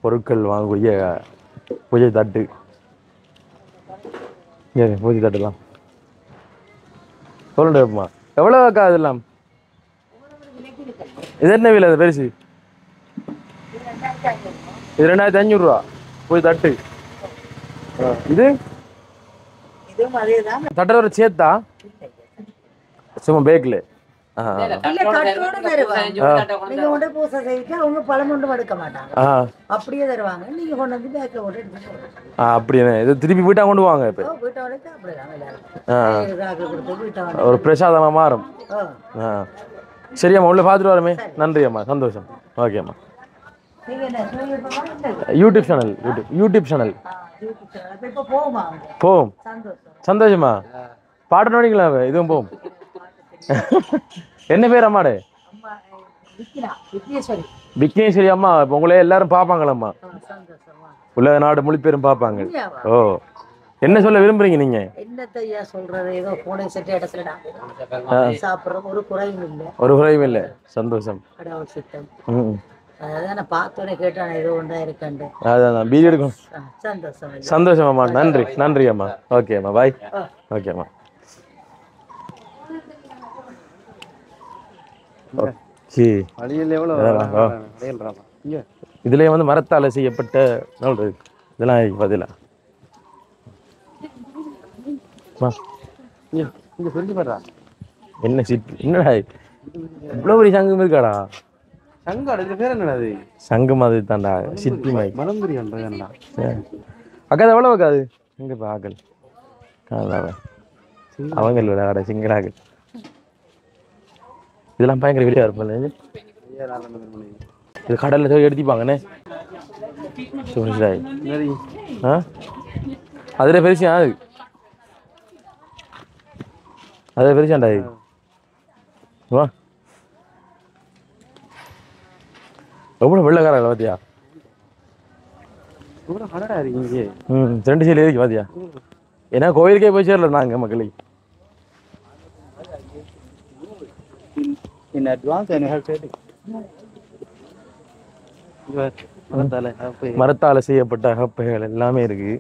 பொருட்கள் வாங்கக்கூடிய பூஜை தட்டு. பூஜை தட்டுலாம் சொல்லுமா எவ்வளவு அக்கா? அதெல்லாம் இது என்ன விலை? அது பெருசு இது 2500 ரூபா பூஜை தட்டு. இது தட்டோட சேர்த்தா சும்மா பேக்கில் அப்படியே இது திருப்பி வீட்டா கொண்டு வாங்க. இப்ப ஒரு பிரசாதமா மாறும். சரியாம்மா, உள்ள பார்த்துட்டு வரமே. நன்றி அம்மா, சந்தோஷம். ஓகே அம்மா. யூடியூப் சேனல் போவோம். சந்தோஷமா பாட்டு நோடிங்களா? இதுவும் போவோம். என்ன பேர் அம்மாடு? விக்னேஸ்வரி அம்மா இப்போ உங்களே எல்லாரும் பார்ப்பாங்களம்மா, உலக நாடு மொழிபெரும் பார்ப்பாங்க. ஓ, என்ன சொல்ல விரும்புறீங்க நீங்க? என்னத்தையா சொல்றது, ஏதோ போனை செட்டு இடத்துலடா சாப்பிட்றோம், ஒரு குறையும் இல்லை. ஒரு குறையும் இல்லை, சந்தோஷம். கடவுள் சித்தம். ம், அதான் நான் பார்த்தோன்னே கேட்டான் ஏதோ ஒன்றா இருக்கண்டு. அதான் பீடி எடுக்கும். சந்தோஷம். சந்தோஷம் அம்மா, நன்றி நன்றி அம்மா. ஓகே அம்மா, பாய். ஓகே அம்மா. ஓகே, இதுலயே வந்து மரத்தால செய்யப்பட்ட இதெல்லாம் பதிலா என்ன சிற்பி, என்னடா இவ்வளவு பெரிய சங்கம் இருக்காடா? சங்கம் அது தான்டா, சிற்பி மாதிரி. அக்கா எவ்வளவு அக்காது எங்க ஆக்கள் அவங்க விளையாட சிங்களாக்கள் இதெல்லாம் பயங்கர வெளியா இருப்பேன். இது கடல்ல போய் எடுத்திப்பாங்கண்ணே. அதுல பெருசா அது பெருசாண்டா வா. எவ்வளவு வெள்ளக்காரங்க பாத்தியா? ரெண்டு சைடு இருக்கு பாத்தியா? ஏன்னா கோயிலுக்கே போய் சேரல நாங்க மக்களை. In advance and you have said it. மரத்தால செய்யப்பட்ட அகப்பைகள் எல்லாமே இருக்கு.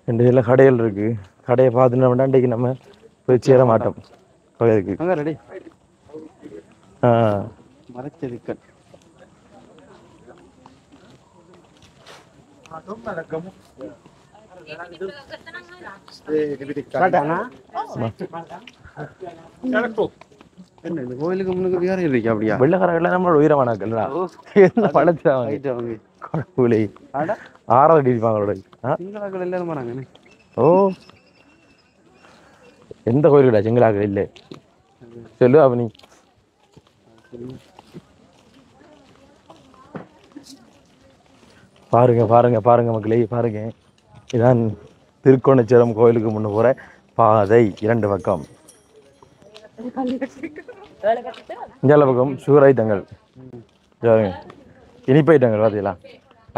ரெண்டு சைடுல கடைகள் இருக்கு. கடையை பார்த்துட்டோம்னா இன்றைக்கு நம்ம போய் சேர மாட்டோம் கோயிலுக்கு. ரெடி மரச்செதுக்கள். கோயிலுக்கு முன்னுக்கு வேற இருக்கு அப்படியா? வெள்ளக்காரர்கள் நம்மளோட உயிரமானாக்கள் பழத்துல கடவுளை 6 அடி இருப்பாங்களோட. ஓ, எந்த கோயிலுடா செங்கலாக்கள் இல்லை சொல்லு அப்ப நீ. பாருங்க பாருங்க பாருங்க மக்களே, பாருங்க. இதான் திருக்கோணேஸ்வரம் கோயிலுக்கு முன்ன போற பாதை. 2 பக்கம் இஞ்சால பக்கம் சுகர் ஐட்டங்கள், இனிப்பு ஐட்டங்கள் பார்த்தீங்களா,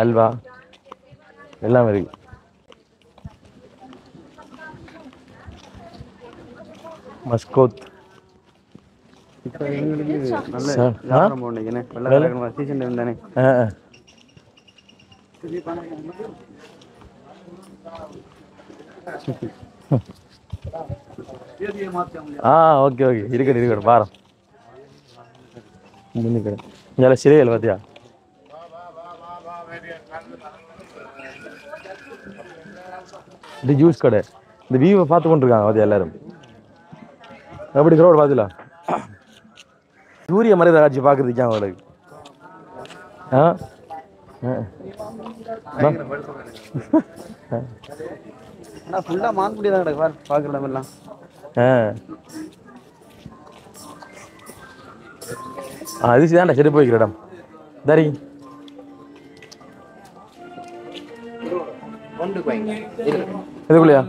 அல்வா எல்லாம் இருக்கு. மஸ்கோத் ஓகே ஓகே, இருக்கட்டும் இருக்கட்டும் பாரம். இங்கே சிலைகள் பார்த்தியா? இது ஜூஸ் கடை. இந்த வியூவை பார்த்து கொண்டிருக்காங்க பார்த்தியா எல்லாரும். எப்படி ரோடு பார்த்துல சூரிய மறைத காட்சி பார்க்குறதுக்கு அவங்களுக்கு. அதிர்ச்சிதான்டா செடி போய்க்கிற இடம். தரி இதுக்குள்ளையா?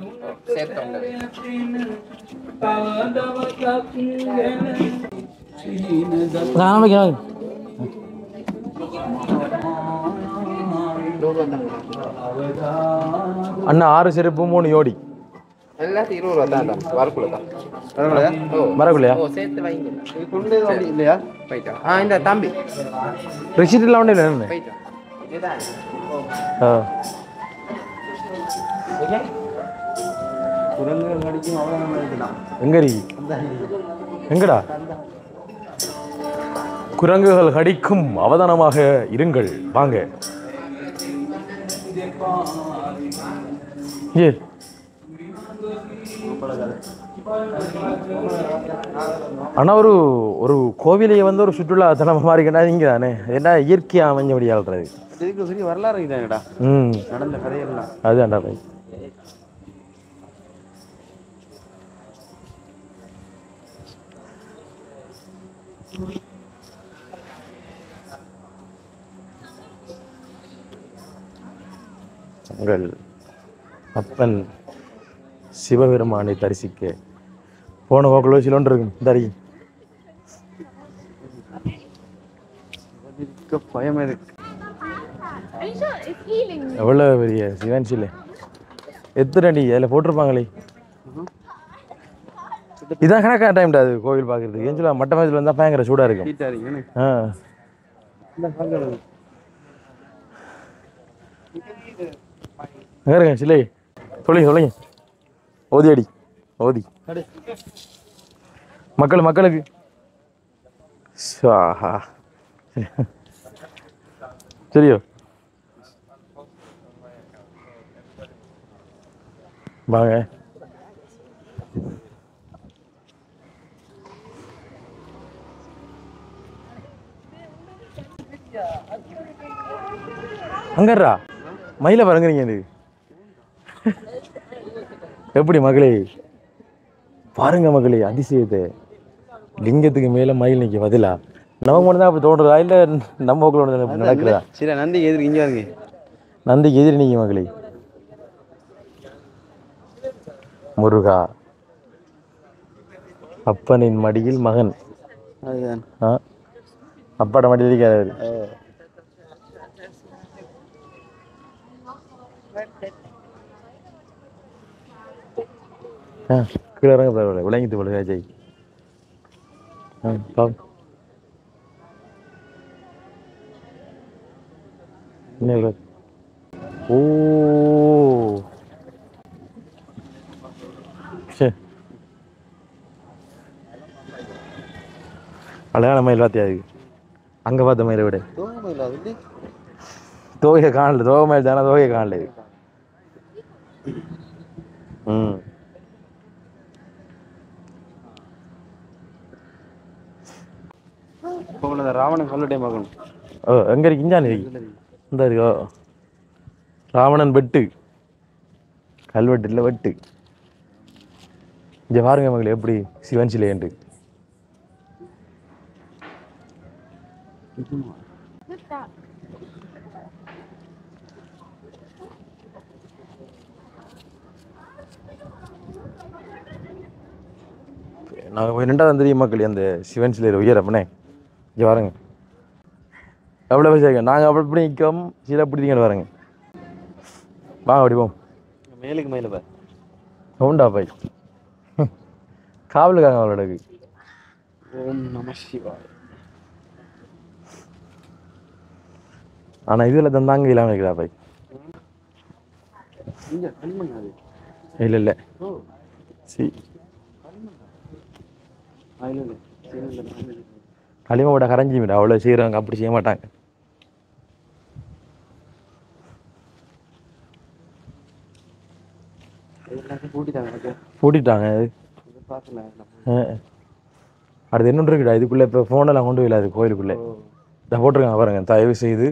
அண்ணா 6 செருப்பு 3 யோடி எல்லாத்தையும் 20 ரூபா தான் வரக்குள்ள தான் வரக்குள்ளையா? இல்லையா? போயிட்டா இந்த தம்பி ரெசிட் எல்லாம் ஒன்றும் இல்லை. போயிட்டா எங்க எங்கடா? குரங்குகள் கடிக்கும், அவதானமாக இருங்கள். வாங்க. ஆனா ஒரு கோவிலையை வந்து ஒரு சுற்றுலா தலமா மாறிக்கிட்டா இங்க தானே என்ன இயற்கையா அமைஞ்சபடி ஆள்றது. வரலாறு நடந்த கதையெல்லாம் அதுதான்டா பாய். உங்கள் அப்பன் சிவபெருமானை தரிசிக்க போன போக்குள்ள சிலொன்று இருக்கும். தரி பயம் இருக்கு. எவ்வளோ பெரிய சிவன் சிலை எத்தனை அடி அதில் போட்டிருப்பாங்களே. இதான் கணக்கான டைம்டா அது கோவில் பார்க்கறதுக்கு. ஏன் சொல்ல மட்ட மாதிரி வந்தால் பயங்கர சூடாக இருக்கும். ஆ அங்கே இருங்க சிலை சொல்லுங்க ஓதி அடி ஓதி மக்களுக்கு ஆஹா சரியோ வாங்க. அங்கர்ரா மயில பாருங்கிறீங்க இது எப்படி மகளே பாருங்க மகளே அதிசயத்தை. லிங்கத்துக்கு மேல மயில் நிக்க பதிலா நமக்கு மட்டும் தான் அப்படி தோன்றதா இல்ல நம்ம நடக்குதா? சரி நந்திக்கு எதிர்க்கு இங்கே வருங்க. நந்திக்கு எதிரி நீங்க மகளே. முருகா அப்பனின் மடியில் மகன். அதுதான் அப்பாட மடியில் இருக்காரு. கீழே இறங்க பரவாயில்ல விளங்கிட்டு போல ஜெய். ஓ அழகான மயில் பார்த்தியா? அது அங்கே பார்த்த மயிலை விட தோகையை காணல. தோகை மயில் தானே தோகையை காணல. ம் ராவணன் கல்வெட்டை பார்க்கணும். ஓ எங்கே இருக்கு? இஞ்சான் இருக்கு. இந்த இருக்கோ ராவணன் வெட்டு கல்வெட்டு இல்லை வெட்டு. இங்கே பாருங்க மகளே எப்படி சிவன் சிலை என்று. நாங்கள் போய் 2வது தெரியும் மக்கள் அந்த சிவன் சிலையில் உயரப்பனே. இங்கே பாருங்க எவ்வளோ பேசுங்க. நாங்கள் அப்படி இப்படி நிற்கும் சில பிடிச்சிங்க பாருங்க. வாங்க அப்படி போம். மேலுக்கு மேலே பாரு உண்டா பாய் காவலுக்காங்க அவளோடக்கு. ஓம் நம சிவாய. ஆனால் இதில் தந்தாங்க இல்லாமல் இருக்கிறா பாய். இல்லை இல்லை சி களிமாவோட கரைஞ்சி விட அவ்வளோ செய்கிறாங்க. அப்படி செய்ய மாட்டாங்க. பூட்டிட்டாங்க. அடுத்து என்ன இருக்குடா இதுக்குள்ளே இப்போ ஃபோனெல்லாம் கொண்டு போயிடாது கோயிலுக்குள்ளே. இதை போட்டிருக்காங்க பாருங்க. தயவு செய்து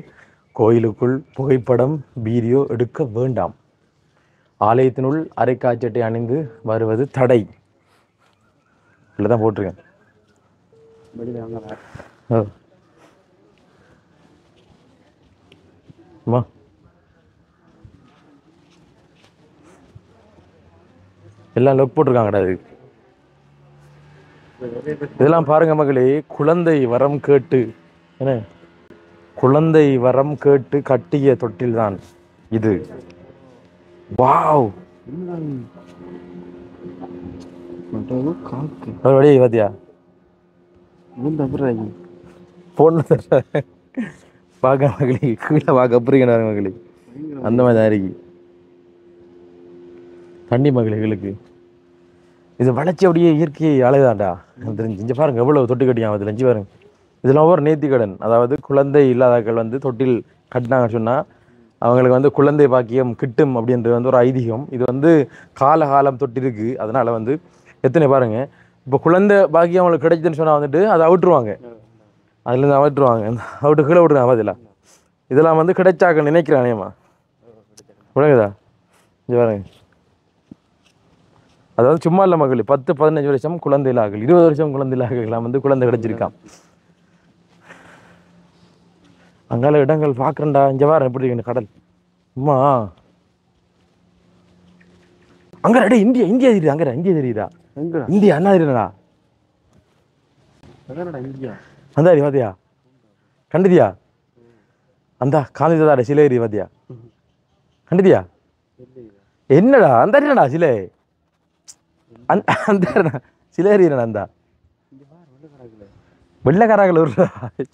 கோயிலுக்குள் புகைப்படம் வீடியோ எடுக்க வேண்டாம். ஆலயத்தினுள் அரைக்காய்ச்சட்டை அணிந்து வருவது தடை. இல்லை தான் போட்டிருக்கேன். அம்மா எல்லாம் லொக் போட்டிருக்காங்கடா. அது இதெல்லாம் பாருங்க மகளே. குழந்தை வரம் கேட்டு என்ன குழந்தை வரம் கேட்டு கட்டிய தொட்டில் தான் இது. வாவ் வழியை பாத்தியா? பார்க்க மகளே கீழே பார்க்க அப்புறீங்க மகளே. அந்த மாதிரி தான் இருக்கு தண்ணி மகளிர்களுக்கு. இது வளர்ச்சி அப்படியே இயற்கை அழகுதான்டா தெரிஞ்சு. இங்கே பாருங்க எவ்வளவு தொட்டி கட்டியான் அதில். இஞ்சி பாருங்க. இதெல்லாம் ஒவ்வொரு நேர்த்திக்கடன். அதாவது குழந்தை இல்லாதாக்கள் வந்து தொட்டில் கட்டினாங்கன்னு சொன்னால் அவங்களுக்கு வந்து குழந்தை பாக்கியம் கிட்டும் அப்படின்றது வந்து ஒரு ஐதீகம். இது வந்து காலம் தொட்டி இருக்கு. அதனால வந்து எத்தனை பாருங்க இப்போ குழந்தை பாக்கியம் அவங்களுக்கு கிடைச்சதுன்னு சொன்னால் வந்துட்டு அதை அவுட்டுருவாங்க. அதுலேருந்து அவுட்டுருவாங்க. அவுட்டு கீழே விட்டுருவாங்க பதிலாக. இதெல்லாம் வந்து கிடைச்சாக்க நினைக்கிறானேம்மா விளங்குதா? இங்கே பாருங்க. அதாவது சும்மா இல்லை மகள் 10-15 வருஷம் குழந்தை இல்லாக்கள் 20 வருஷம் குழந்தை இல்லாக்கலாம் வந்து குழந்தை கிடைச்சிருக்கான். அங்கால இடங்கள் பார்க்குறேன்டா. இங்கே வாரம் எப்படி இருக்கு கடல். அம்மா அங்கே அடே இந்தியா தெரியுது. அங்கே இந்தியா தெரியுதா? இந்தியா அண்ணா தெரியுதா? இந்தியா அந்த பாத்தியா கண்டுதியா? அந்த காந்திதாட சிலை ஏறி பாத்தியா கண்டிதியா என்னடா அந்த என்னடா சிலை அந்த சிலை ஏறிடா அந்த வெள்ளக்காரர்கள்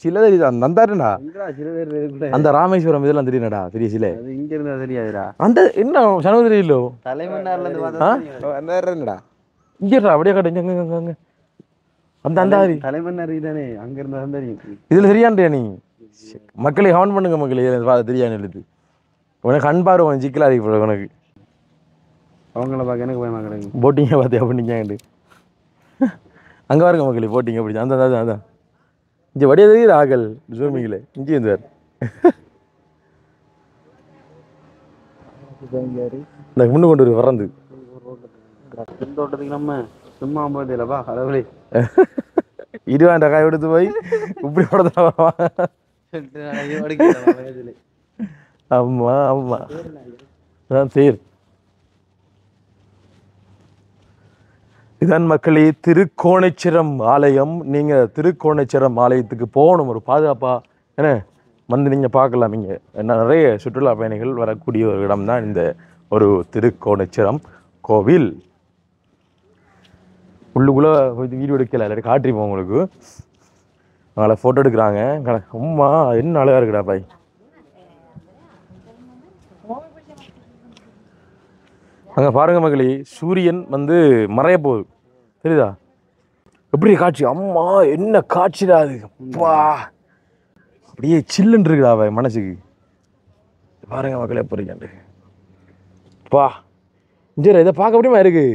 சிலை நந்தாருடா அந்த ராமேஸ்வரம் இதெல்லாம் தெரியுனடா பெரிய சிலை இங்க இருந்தா தெரியாதுடா அந்த என்ன சனோதரி இல்லோ தலைமன்னார்ல இருந்து பார்த்தா இங்கடா அப்படியே காட்டு அந்த அந்த தலைமன்னார் தானே அங்க இருந்தா தான் தெரியும் இதுல தெரியாண்டியா நீ மக்களை ஹவுன் பண்ணுங்க மக்களே தெரியாது எழுது உனக்கு கண் பார்வை சிக்கலா இருக்கு உனக்கு அவங்கள பார்க்க எனக்கு பயமா கிடைக்கும் போட்டிங்க பார்த்தியா பண்ணிக்காண்டு அங்கே பாருங்க மக்களே போட்டிங்க அப்படி அந்த அதான் அதான் இங்கே வடிய தெரியுது ஆகல் ஜூமிங்கில் இங்கே இருந்தார் இந்த முன்னு கொண்டு வரு வரந்து தோட்டத்துக்கு நம்ம சும்மா போதில்லப்பா கடவுளே 20 காய் எடுத்து போய் இப்படி படத்தான் ஆமா ஆமா அதான் சரி இதான் மக்களே திருக்கோணேச்சரம் ஆலயம் நீங்க திருக்கோணேச்சரம் ஆலயத்துக்கு போகணும் ஒரு பாதுகாப்பா என்ன வந்து நீங்க பார்க்கலாம் இங்க நிறைய சுற்றுலா பயணிகள் வரக்கூடிய ஒரு இடம் தான் இந்த ஒரு திருக்கோணேச்சரம் கோவில் உள்ளுக்குள்ள வீடியோ எடுக்கல இல்லாட்டி காட்டிப்போம் உங்களுக்கு அவங்கள போட்டோ எடுக்கிறாங்க அம்மா என்ன அழகா இருக்குடா பாய் அங்க பாருங்க மகளே சூரியன் வந்து மறைய போகுது தெரியுதா எப்படி காட்சி அம்மா என்ன காட்சிடா அது அப்பா அப்படியே சில்லுன்னு இருக்குடா பாய் மனசுக்கு பாருங்க மகளே போறீங்க பா இங்கே இதை பார்க்க முடியுமா இருக்கு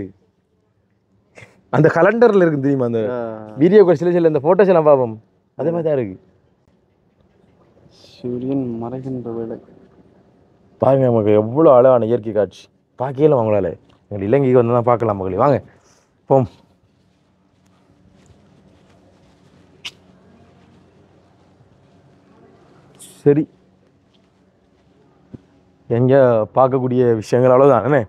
அந்த கலண்டர்ல இருக்கு தெரியுமா அந்த வீடியோ சில இந்த போட்டோஸ் எல்லாம் பார்ப்போம் அதே மாதிரி தான் இருக்கு சூரியன் மறைகின்ற வேலை பாருங்க நமக்கு எவ்வளோ அழகான இயற்கை காட்சி பார்க்கலாம் அவங்களால எங்கள் இலங்கைக்கு வந்து தான் பார்க்கலாம் மகளே வாங்க போம் சரி எங்க பார்க்கக்கூடிய விஷயங்கள் அவ்வளோதான் என்ன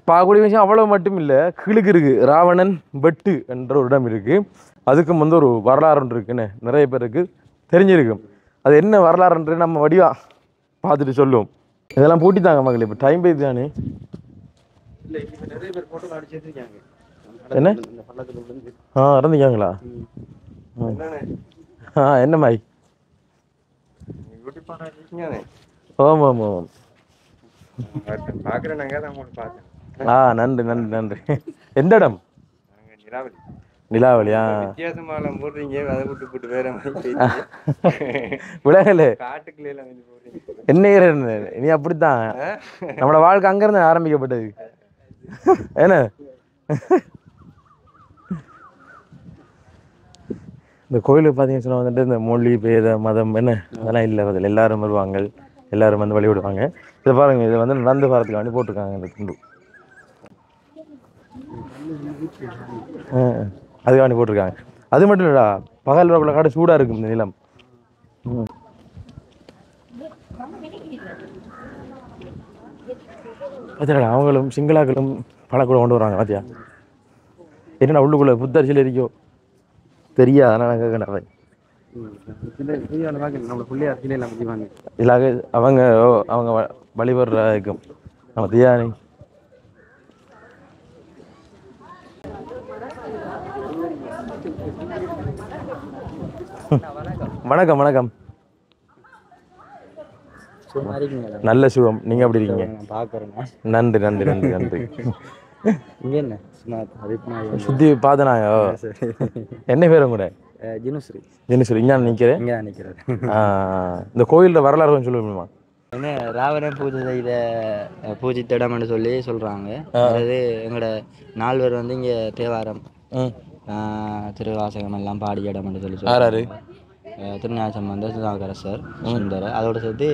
பார்க்கக்கூடிய விஷயம் அவ்வளோ மட்டும் இல்லை கிழக்கு இருக்கு ராவணன் வெட்டு என்ற ஒரு இடம் இருக்கு அதுக்கும் வந்து ஒரு வரலாறு ஒன்று இருக்குன்னு நிறைய பேருக்கு தெரிஞ்சிருக்கும் அது என்ன வரலாறுன்றது நம்ம வடிவா பார்த்துட்டு சொல்லுவோம் இதெல்லாம் பூட்டித்தாங்க மகளே இப்போ டைம் போயிது தானே என்ன இறந்துக்காங்களா என்ன மாய் ஆமாம் ஆமாம் நன்றி நன்றி நன்றி எந்த இடம் நிலாவலியா விலகல என்ன நீ அப்படித்தான் நம்மளோட வாழ்க்கை அங்கிருந்து ஆரம்பிக்கப்பட்டது என்ன இந்த கோயிலுக்கு பார்த்தீங்கன்னு சொன்னால் வந்துட்டு இந்த மொழி பேத மதம் என்ன அதெல்லாம் இல்லை அதில் எல்லாரும் வருவாங்க எல்லாரும் வந்து வழிபடுவாங்க இதை பாருங்க இதை வந்து நடந்து வரதுக்காண்டி போட்டிருக்காங்க இந்த துண்டு அதுக்காண்டி போட்டிருக்காங்க அது மட்டும் இல்லைடா பகல் வரக்குள்ள காடு சூடாக இருக்கும் இந்த நிலம் பார்த்தியாடா அவங்களும் சிங்களாக்களும் பல கூட கொண்டு வராங்க பார்த்தியா என்னடா உள்ளுக்குள்ள புத்தர் சிலை இருக்கோ தெரியா அதனால் கேட்கணும் இதில் அவங்க அவங்க வழிபடுற இருக்கும் நம்ம தியானி வணக்கம் வணக்கம் நல்ல சுகம் நீங்க எப்படி இருக்கீங்க நன்றி நன்றி நன்றி நன்றி சுத்தி பார்த்தனாங்க என்ன பேரும் கூட ஜினுஸ்ரீ ஜினுஸ்ரீ இங்கே நிற்கிறேன் இந்த கோயிலோட வரலாறு கொஞ்சம் சொல்ல முடியுமா என்ன ராவண பூஜித்த இடம்னு சொல்லி சொல்றாங்க அதாவது எங்களோட நால்வர் வந்து இங்க தேவாரம் திருவாசகம் எல்லாம் பாடிய இடம்னு சொல்லி சொல்றாரு திருஞான சம்பந்தர் சுதாகரசர் சுந்தர அதோட சேர்த்து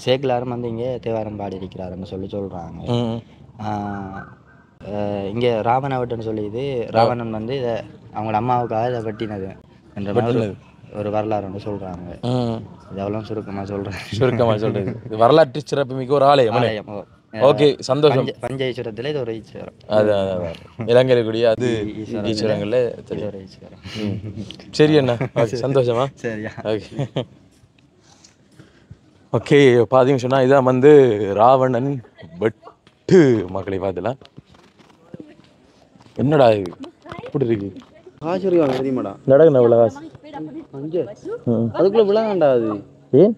சேக்கிலாரும் வந்து இங்கே தேவாரம் பாடி இருக்கிறாருன்னு சொல்லி சொல்றாங்க இங்கே ராவணவட்டன்னு சொல்லி இது ராவணன் வந்து இதை அவங்களோட அம்மாவுக்காக இதை வெட்டினது என்ற மாதிரி ஒரு வரலாறு வந்து சொல்றாங்க இதெல்லாம் சுருக்கமாக சொல்றேன் வரலாற்று சிறப்பு மிக்க ஒரு ஆலயம் ஓகே சந்தோஷம் பஞ்சஈஸ்வரத்தில் இது ஒரு ஈஸ்வரம் அதான் இலங்கையில் கூடிய அது ஈஸ்வரங்கள்ல ஒரு ஈஸ்வரம் சரி அண்ணா சந்தோஷமா சரியா ஓகே ஓகே பார்த்தீங்கன்னு சொன்னால் இதான் வந்து ராவணன் வெட்டு மக்களை பார்த்துல. என்னடா இது இப்படி இருக்கு? காசு இருக்காங்க தெரியுமாடா? நடக்குண்ணா இவ்வளோ காசு அஞ்சு அதுக்குள்ளே விழாண்டா அது. ஏன்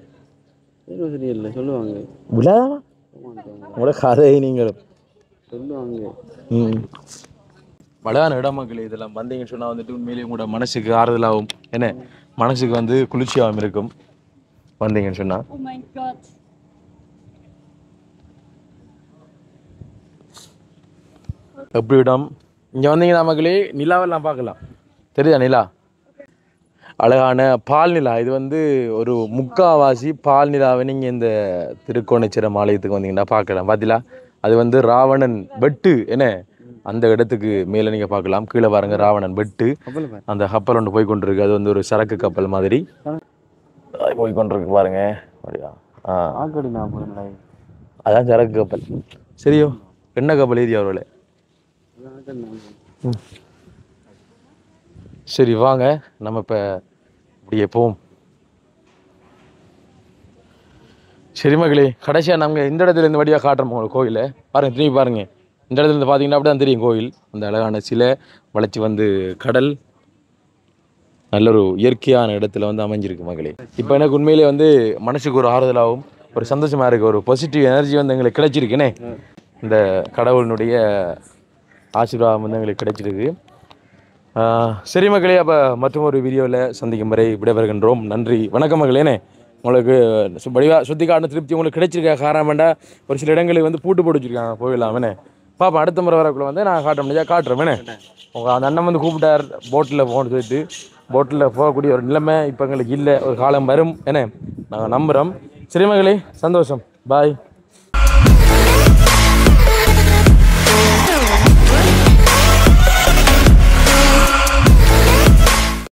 தெரியல சொல்லுவாங்க. விழாதானா உங்களோட கதை நீங்களும் சொல்லுவாங்க. வளரான இடம் மக்கள் இதெல்லாம் வந்தீங்கன்னு சொன்னால் வந்துட்டு உண்மையிலேயே உங்களோட மனசுக்கு ஆறுதலாகவும் என்ன மனசுக்கு வந்து குளிர்ச்சியாகவும் இருக்கும் வந்தீங்கன்னு சொன்னால். எப்படி இடம் இங்கே வந்தீங்கன்னா மக்களே நிலாவெல்லாம் பார்க்கலாம். தெரியுதா நிலா? அழகான பால் நிலா. இது வந்து ஒரு முக்காவாசி பால் நிலாவை நீங்கள் இந்த திருக்கோணேஸ்வரம் ஆலயத்துக்கு வந்தீங்கன்னா பார்க்கலாம். பார்த்தீங்களா? அது வந்து ராவணன் வெட்டு என்ன அந்த இடத்துக்கு மேலே நீங்கள் பார்க்கலாம். கீழே பாருங்க ராவணன் வெட்டு அந்த கப்பல் ஒன்று போய் கொண்டிருக்கு. அது வந்து ஒரு சரக்கு கப்பல் மாதிரி போய் கொண்டிருக்கு பாருங்க. அப்படியா? அதான் சரக்கு கப்பல். சரியோ என்ன கப்பல் ஏறி அவர்களே? சரி வாங்க நம்ம இப்போ இப்படியே போவோம். சரி மகளே கடைசியாக நாங்கள் இந்த இடத்துல இருந்து வழியாக காட்டுறோம் உங்களுக்கு கோயிலை பாருங்கள். திரும்பி பாருங்கள். இந்த இடத்துல இருந்து பார்த்தீங்கன்னா அப்படி தான் தெரியும் கோயில். அந்த அழகான சிலை வளைச்சி வந்து கடல் நல்ல ஒரு இயற்கையான இடத்துல வந்து அமைஞ்சிருக்கு மகளே. இப்போ எனக்கு உண்மையிலே வந்து மனசுக்கு ஒரு ஆறுதலாகவும் ஒரு சந்தோஷமாக இருக்குது. ஒரு பாசிட்டிவ் எனர்ஜி வந்து எங்களுக்கு கிடைச்சிருக்குன்னே. இந்த கடவுளினுடைய ஆசீர்வாதம் வந்து எங்களுக்கு கிடைச்சிருக்கு. சரி மக்களே அப்போ மற்றும் ஒரு வீடியோவில் சந்திக்கும் வரை விடைபெறுகின்றோம். நன்றி வணக்கம் மகளேனே. உங்களுக்கு வடிவா சுற்றி காட்டின திருப்தி உங்களுக்கு கிடைச்சிருக்கா? காரணம் வேண்டாம் ஒரு சில இடங்களுக்கு வந்து பூட்டு போட்டு வச்சுருக்காங்க போயிடலாமேனே. பாப்பா அடுத்த முறை வரக்குள்ள வந்து நான் காட்ட முடிஞ்சா காட்டுறேன். உங்கள் அந்த அண்ணன் வந்து கூப்பிட்டார் போட்டில் போகணும்னு சொல்லிட்டு. போட்டில் போகக்கூடிய ஒரு நிலைமை இப்போ எங்களுக்கு இல்லை. ஒரு காலம் வரும் என்ன நாங்கள் நம்புகிறோம். சரி மகளே சந்தோஷம். பாய்.